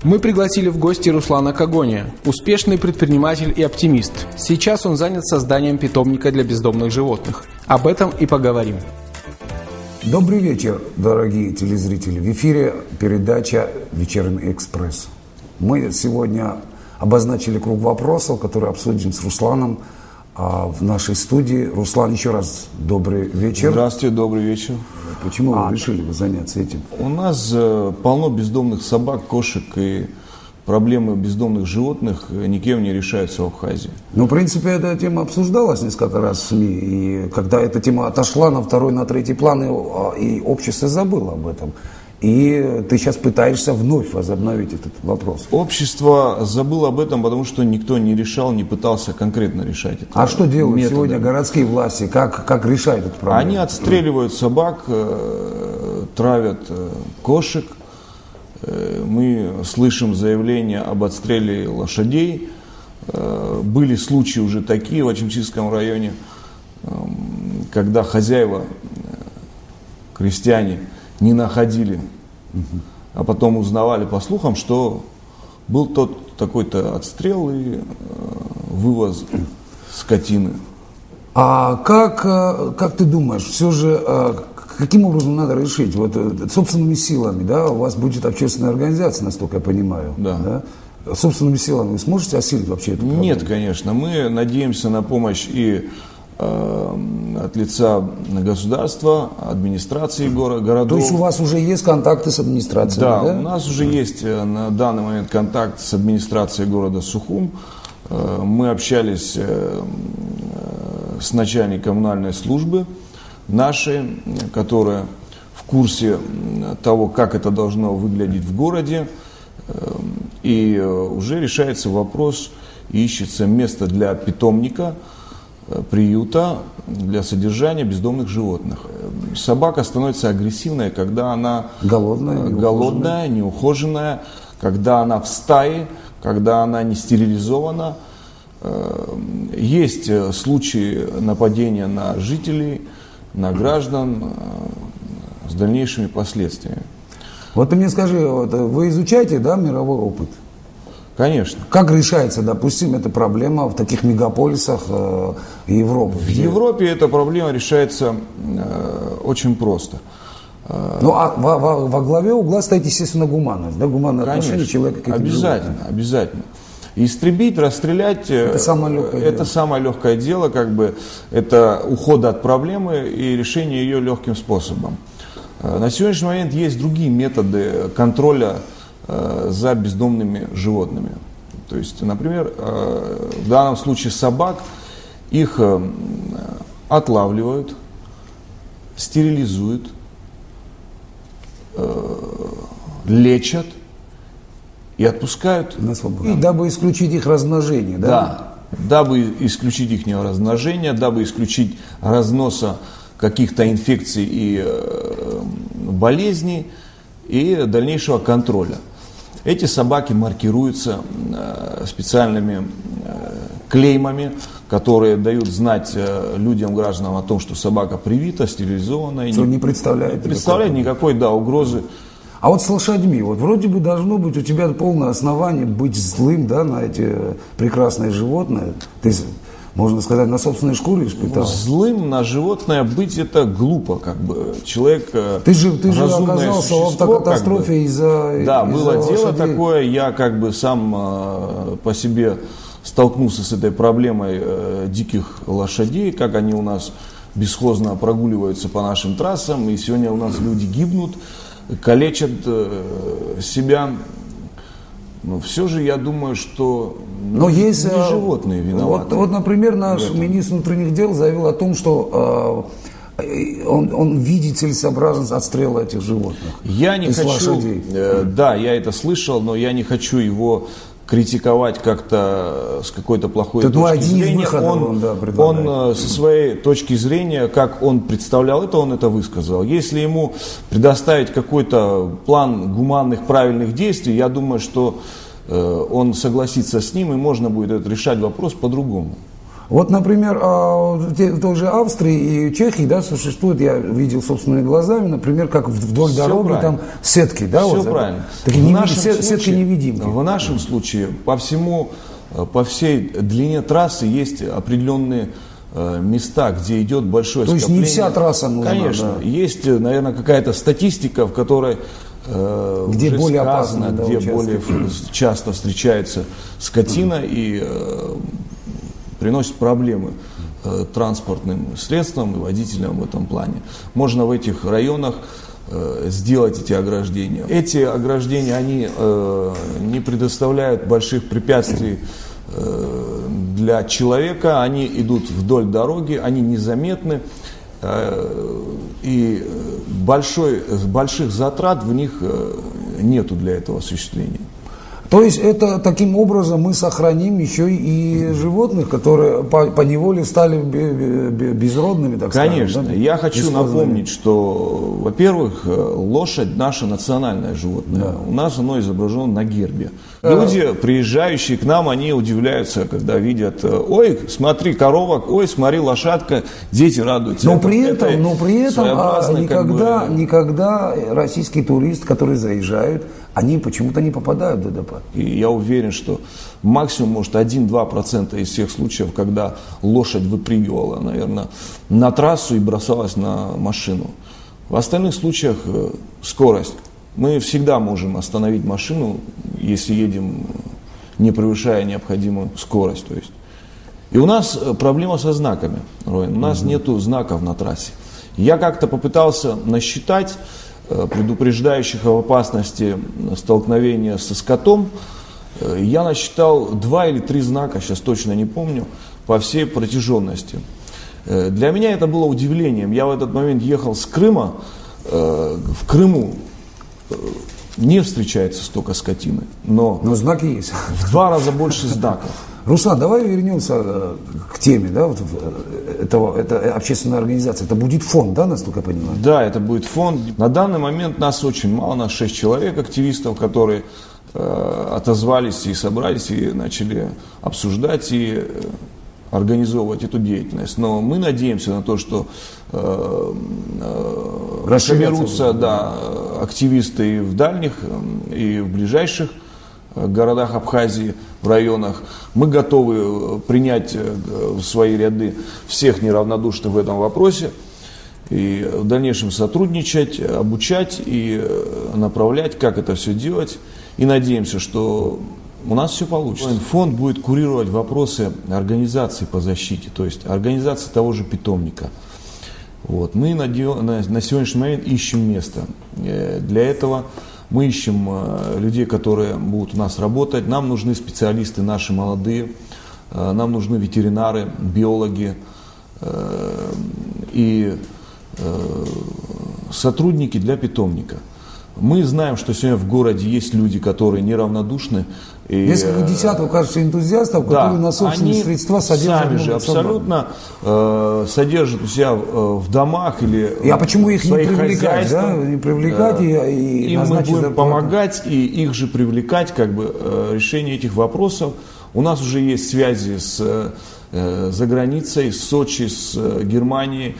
Мы пригласили в гости Руслана Когония, успешный предприниматель и оптимист. Сейчас он занят созданием питомника для бездомных животных. Об этом и поговорим. Добрый вечер, дорогие телезрители. В эфире передача «Вечерний экспресс». Мы сегодня обозначили круг вопросов, которые обсудим с Русланом в нашей студии. Руслан, еще раз добрый вечер. Здравствуйте, добрый вечер. Почему вы решили заняться этим? У нас полно бездомных собак, кошек, и проблемы бездомных животных никем не решаются в Абхазии. Ну, в принципе, эта тема обсуждалась несколько раз в СМИ. И когда эта тема отошла на второй, на третий план, и общество забыло об этом. И ты сейчас пытаешься вновь возобновить этот вопрос. Общество забыло об этом, потому что никто не решал, не пытался конкретно решать это. А что делают методами. Сегодня городские власти? Как решают эту проблему? Они отстреливают собак, травят кошек. Мы слышим заявления об отстреле лошадей. Были случаи уже такие в Ачимчинском районе, когда хозяева, крестьяне, не находили, а потом узнавали по слухам, что был тот такой-то отстрел и вывоз скотины. А как ты думаешь, все же, каким образом надо решить? Вот собственными силами, да, у вас будет общественная организация, насколько я понимаю. Да. Да? Собственными силами вы сможете осилить вообще эту проблему? Нет, конечно. Мы надеемся на помощь и от лица государства, администрации городов. То есть у вас уже есть контакты с администрацией? Да, да? У нас уже есть на данный момент контакт с администрацией города Сухум. Мы общались с начальником коммунальной службы нашей, которая в курсе того, как это должно выглядеть в городе. И уже решается вопрос, ищется место для питомника, приюта для содержания бездомных животных. Собака становится агрессивной, когда она голодная, неухоженная, когда она в стае, когда она не стерилизована. Есть случаи нападения на жителей, на граждан с дальнейшими последствиями. Вот ты мне скажи, вы изучаете, да, мировой опыт? Конечно. Как решается, допустим, эта проблема в таких мегаполисах Европы? В Европе эта проблема решается очень просто. Ну, а во главе угла стоит, естественно, гуманность, да, гуманное отношение человека к этим животным. Обязательно. Истребить, расстрелять, это самое легкое дело, как бы, это уход от проблемы и решение ее легким способом. На сегодняшний момент есть другие методы контроля за бездомными животными. То есть, например, в данном случае собак, их отлавливают, стерилизуют, лечат и отпускают на свободу. И дабы исключить их размножение, да? Да, дабы исключить их размножение, дабы исключить разноса каких-то инфекций и болезней и дальнейшего контроля. Эти собаки маркируются специальными клеймами, которые дают знать людям, гражданам о том, что собака привита, стерилизована. Что не представляет никакой угрозы. А вот с лошадьми, вот вроде бы должно быть у тебя полное основание быть злым, да, на эти прекрасные животные. Ты, можно сказать, на собственной шкуре испытал. Злым на животное быть это глупо, как бы. Человек Ты же оказался в автокатастрофе, как бы, из-за Да, было лошадей. дело такое, я как бы сам по себе столкнулся с этой проблемой диких лошадей, как они у нас бесхозно прогуливаются по нашим трассам, и сегодня у нас люди гибнут, калечат себя. Но все же я думаю, что не животные виноваты. Вот, например, наш министр внутренних дел заявил о том, что он видит целесообразность отстрела этих животных. Я не хочу, лошадей. Да, я это слышал, но я не хочу его критиковать как-то с какой-то плохой точки зрения. Он со своей точки зрения, как он представлял это, он это высказал. Если ему предоставить какой-то план гуманных, правильных действий, я думаю, что он согласится с ним, и можно будет решать вопрос по-другому. Вот, например, в той же Австрии и Чехии, да, существует, я видел собственными глазами, например, как вдоль Все дороги правильно. там сетки, да? Все вот, правильно. такие сетки-невидимки. В нашем случае по всей длине трассы есть определенные места, где идет большое То скопление. есть не вся трасса нужна. Конечно. Да. Есть, наверное, какая-то статистика, в которой где уже более сказано, опасно, где более часто встречается скотина и приносит проблемы транспортным средствам и водителям в этом плане. Можно в этих районах сделать эти ограждения. Эти ограждения, они не предоставляют больших препятствий для человека, они идут вдоль дороги, они незаметны, и больших затрат в них нету для этого осуществления. То есть это таким образом мы сохраним еще и животных, которые по неволе стали безродными, так сказать. Конечно. Да? Я хочу напомнить, что, во-первых, лошадь наше национальное животное. Да. У нас оно изображено на гербе. Люди, приезжающие к нам, они удивляются, когда видят: ой, смотри, корова, ой, смотри, лошадка, дети радуются. Но при этом никогда российский турист, который заезжает, они почему-то не попадают в ДДП. И я уверен, что максимум, может, 1-2% из всех случаев, когда лошадь выпрыгивала, наверное, на трассу и бросалась на машину. В остальных случаях скорость. Мы всегда можем остановить машину, если едем, не превышая необходимую скорость. То есть. И у нас проблема со знаками, Роин. У нас нету знаков на трассе. Я как-то попытался насчитать предупреждающих об опасности столкновения со скотом. Я насчитал 2 или 3 знака, сейчас точно не помню, по всей протяженности. Для меня это было удивлением. Я в этот момент ехал с Крыма. В Крыму не встречается столько скотины, но знаки есть. В 2 раза больше знаков. Руслан, давай вернемся к теме, да, вот это общественная организация, это будет фонд, да, насколько я понимаю? Да, это будет фонд. На данный момент нас очень мало, нас 6 человек, активистов, которые отозвались и собрались, и начали обсуждать и организовывать эту деятельность. Но мы надеемся на то, что соберутся активисты и в дальних, и в ближайших городах Абхазии, в районах. Мы готовы принять в свои ряды всех неравнодушных в этом вопросе и в дальнейшем сотрудничать, обучать и направлять, как это все делать. И надеемся, что у нас все получится. Фонд будет курировать вопросы организации по защите, то есть организации того же питомника. Вот. Мы на сегодняшний момент ищем место. Для этого мы ищем людей, которые будут у нас работать. Нам нужны специалисты наши молодые, нам нужны ветеринары, биологи и сотрудники для питомника. Мы знаем, что сегодня в городе есть люди, которые неравнодушны. И, несколько десятков, кажется, энтузиастов, которые на собственные средства содержат. Сами же абсолютно содержат у себя в домах или а почему их не привлекать, да? Не привлекать и им мы будем помогать и их же привлекать, как бы решение этих вопросов. У нас уже есть связи за границей, с Сочи, с Германией,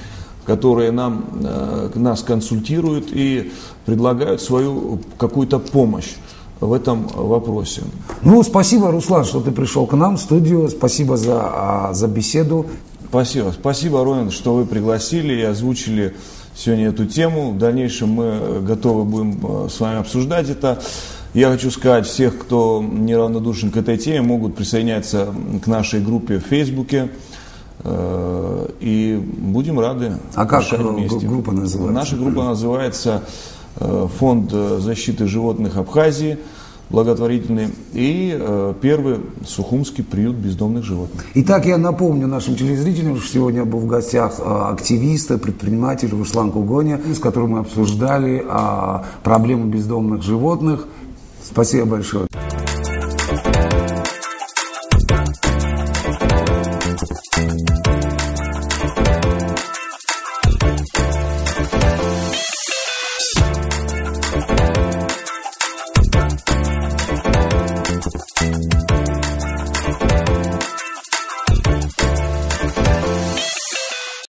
которые нас консультируют и предлагают свою какую-то помощь в этом вопросе. Ну, спасибо, Руслан, что ты пришел к нам в студию. Спасибо за беседу. Спасибо. Спасибо, Ронин, что вы пригласили и озвучили сегодня эту тему. В дальнейшем мы готовы будем с вами обсуждать это. Я хочу сказать, всех, кто неравнодушен к этой теме, могут присоединяться к нашей группе в Фейсбуке. И будем рады. А как группа называется? Наша группа называется «Фонд защиты животных Абхазии», благотворительный, и первый Сухумский приют бездомных животных. Итак, я напомню нашим телезрителям, что сегодня был в гостях активист, предприниматель Руслан Кугоня, с которым мы обсуждали проблему бездомных животных. Спасибо большое.